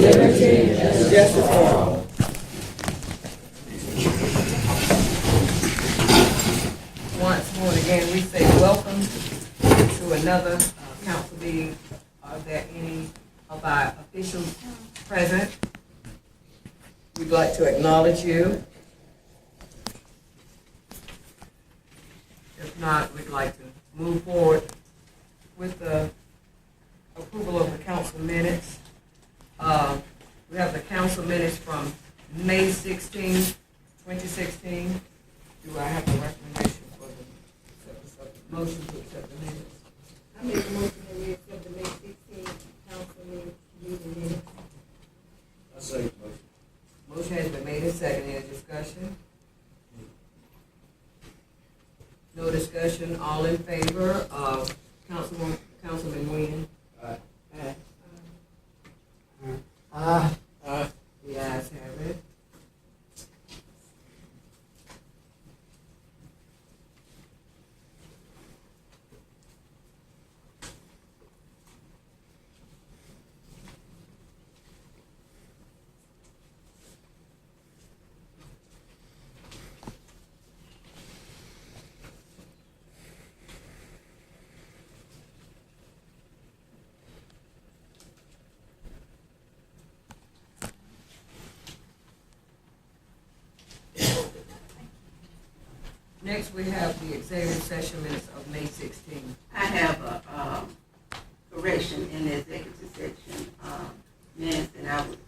liberty, and justice for all. Once more again, we say welcome to another council meeting. Are there any of our officials present? We'd like to acknowledge you. If not, we'd like to move forward with the approval of the council minutes. We have the council minutes from May 16, 2016. Do I have a recommendation for the motion to accept the minutes? I make a motion that we accept the May 16th council meeting minutes. I say motion. Motion has been made and seconded. Any discussion? No discussion. All in favor of Councilman Nguyen? Aye. Aye. Aye. The ayes have it. Next, we have the executive session minutes of May 16. I have a correction in the executive section minutes, and I would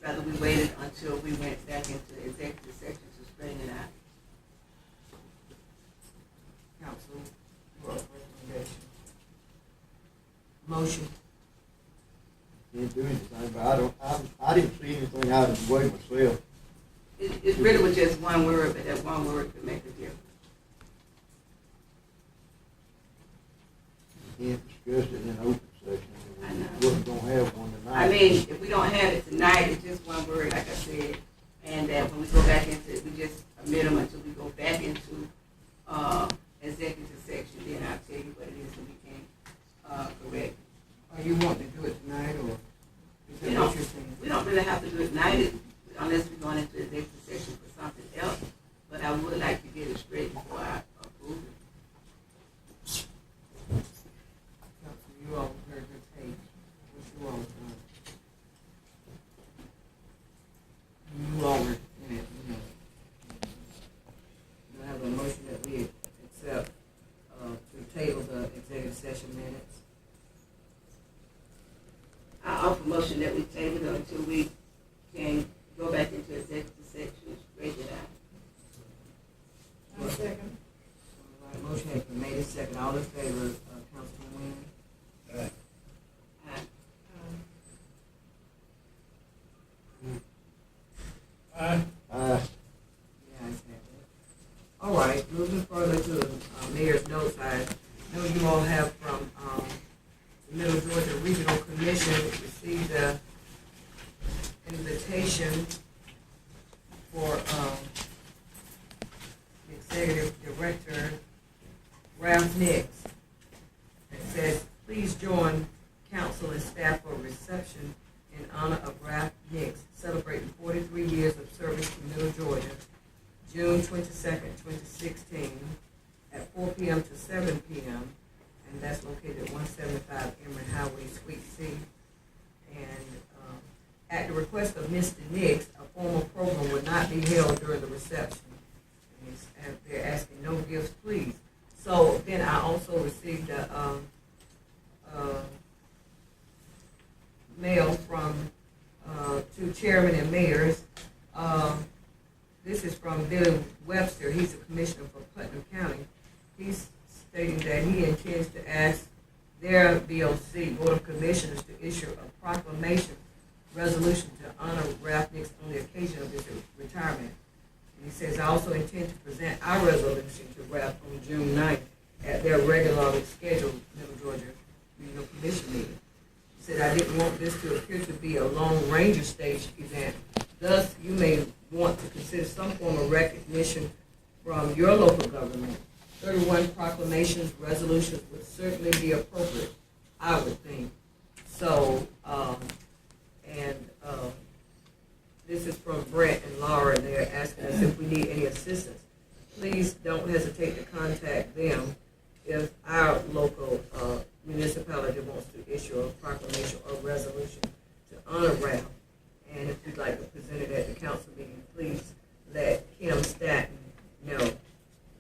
rather we waited until we went back into the executive section to straighten it out. Council, your recommendation. Motion. Can't do anything, but I didn't see anything out of the way myself. It really was just one word, but that one word could make a difference. Can't discuss it in open session. I know. We wasn't gonna have one tonight. I mean, if we don't have it tonight, it's just one word, like I said, and that when we go back into it, we just omit them until we go back into executive section, then I'll tell you what it is and we can correct. Are you wanting to do it tonight, or is We that don't, what you're saying? we don't really have to do it tonight unless we're going into executive session for something else, but I would like to get it straight before I approve it. Council, you all heard the tape. What you all done? You all were in it, you know. Do I have a motion that we accept to table the executive session minutes? I offer motion that we table it until we can go back into executive section and straighten it out. I second. All right, motion has been made and second. All in favor, Councilman Nguyen? Aye. Aye. Aye. Yeah, I have it. All right, moving further to the mayor's notes, I know you all have from the Middle Georgia Regional Commission received an invitation for the Executive Director, Ralph Nix. It says, please join council and staff for a reception in honor of Ralph Nix, celebrating 43 years of service to Middle Georgia, June 22nd, 2016, at 4 p.m. to 7 p.m., and that's located at 175 Emory Highway, Suite C. And at the request of Mr. Nix, a formal program would not be held during the reception. And they're asking no gifts, please. So then I also received a mail from two chairmen and mayors. This is from Billy Webster. He's a commissioner for Putnam County. He's stating that he intends to ask their BOC, Board of Commissioners, to issue a proclamation resolution to honor Ralph Nix on the occasion of his retirement. And he says, I also intend to present our resolution to Ralph on June 9th at their regularly scheduled Middle Georgia Regional Commission meeting. He said, I didn't want this to appear to be a Lone Ranger stage event. Thus, you may want to consider some form of recognition from your local government. 31 proclamations, resolutions would certainly be appropriate, I would think. So, from Brent and Laura, and they're asking us if we need any assistance. Please don't hesitate to contact them if our local municipality wants to issue a proclamation or resolution to honor Ralph. And if you'd like to present it at the council meeting, please let Kim Staton know.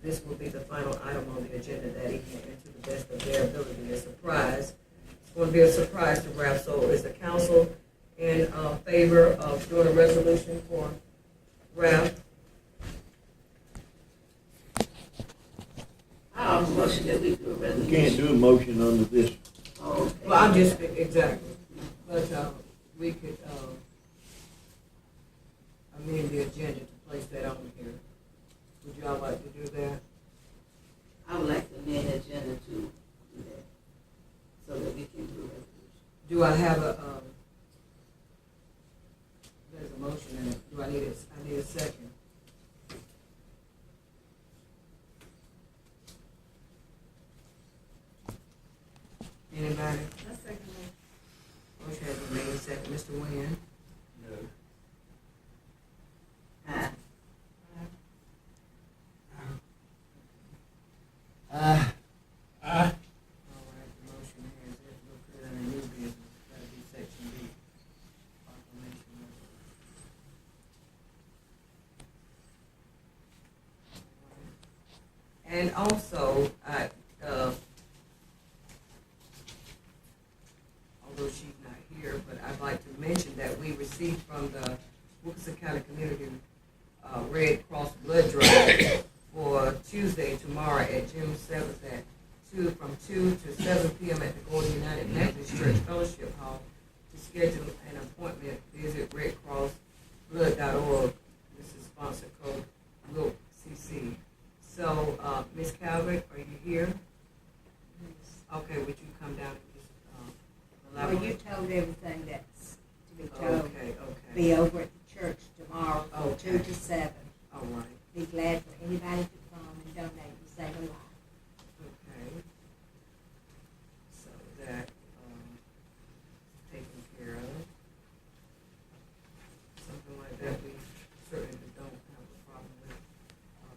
This will be the final item on the agenda that evening, and to the best of their ability, a surprise. It's going to be a surprise to Ralph. So is the council in favor of doing a resolution for Ralph? I'll motion that we do a We resolution. can't do a motion under this. Okay. Well, I'm just, exactly, but we could amend the agenda to place that on here. Would y'all like to do that? I would like to amend the agenda to do that, so that we can do a resolution. Do I have there's a motion in it, do I need a second? Anybody? I second Motion has been made, second, Mr. Nguyen. No. Aye. Aye. All right, the motion has, we'll put it under new business, that'll be section B. Proclamation resolution. And also, although she's not here, but I'd like to mention that we received from the Wilkinson County Community Red Cross Blood Drive for Tuesday, tomorrow at June 7th from 2 to 7 p.m. at the Golden United Methodist Church Fellowship Hall. To schedule an appointment, visit redcrossblood.org. This is sponsor code LOOK-CC. So, Ms. Calvert, are you here? Okay, would you come down and just Well, elaborate? you told everything that's to be told. Okay. Be over at the church tomorrow from Okay. 2 to 7. All right. Be glad for anybody to come and donate and save a life. Okay. So that, taken care of. Something like that, we certainly don't have a problem with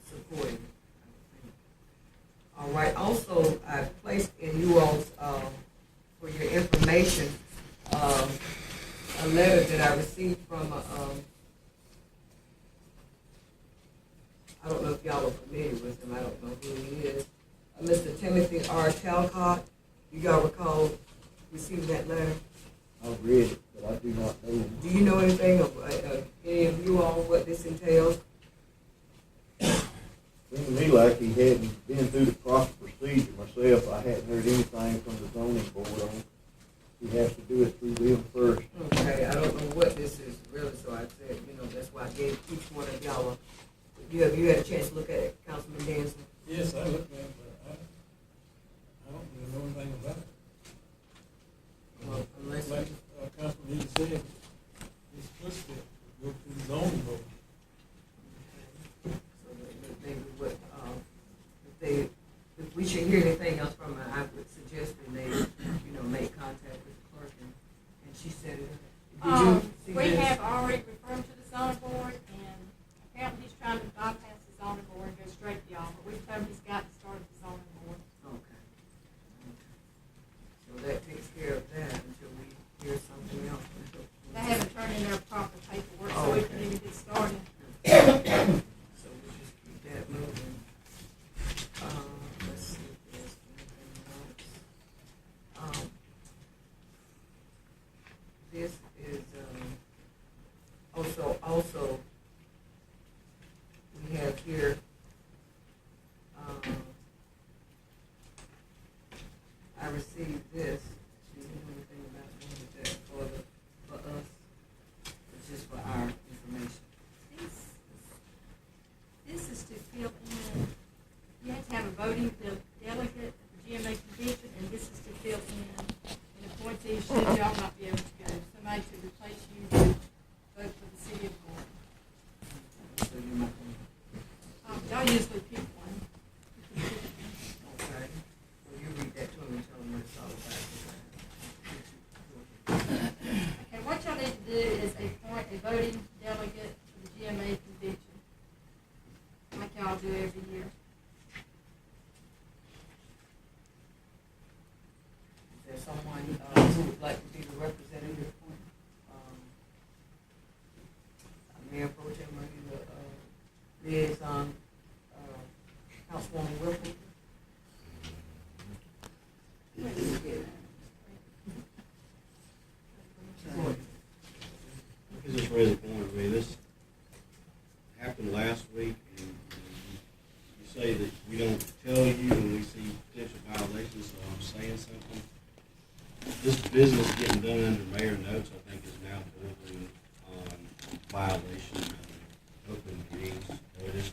supporting, I would think. All right, also, I placed in you all's, for your information, a letter that I received from, I don't know if y'all are familiar with him, I don't know who he is. Mr. Timothy R. Talcott, you y'all recall receiving that letter? I've read it, but I do not know him. Do you know anything of, any of you all, what this entails? Seemed to me like he hadn't been through the proper procedure myself. I hadn't heard anything from the zoning board on it. He has to do it through them first. Okay, I don't know what this is really, so I said, that's why I gave each one of y'all have you had a chance to look at it, Councilman Danson? Yes, I looked at it, but I don't really know anything about it. Well, unless, Like Councilman Lee said, his footsteps go through the zoning board. so maybe what, if we should hear anything else from her, I would suggest that they, make contact with the clerk, and she said it. Did you see We this? have already referred to the zoning board, and apparently he's trying to bypass the zoning board and go straight to y'all, but we've told him he's got to start at the zoning board. Okay. So that takes care of that until we hear something else. They haven't turned in their proper paperwork, so we Okay. can even get started. So we just keep that moving. Let's see if there's anything else. This is, also, we have here, I received this. Do you know anything about that for us? It's just for our information. This is to fill in, you have to have a voting delegate at the GMA convention, and this is to fill in an appointee should y'all not be able to go. Somebody to replace you to vote for the city of Gordon. So you're not gonna, Y'all usually pick one. okay. Well, you read that to them and tell them what it's all about. Okay, what y'all need to do is appoint a voting delegate raise a point. I mean, this happened last week, and you say that we don't tell you when we see potential violations, so I'm saying something. This business getting done under mayor notes, I think, is now bordering on violation of open meetings. So it is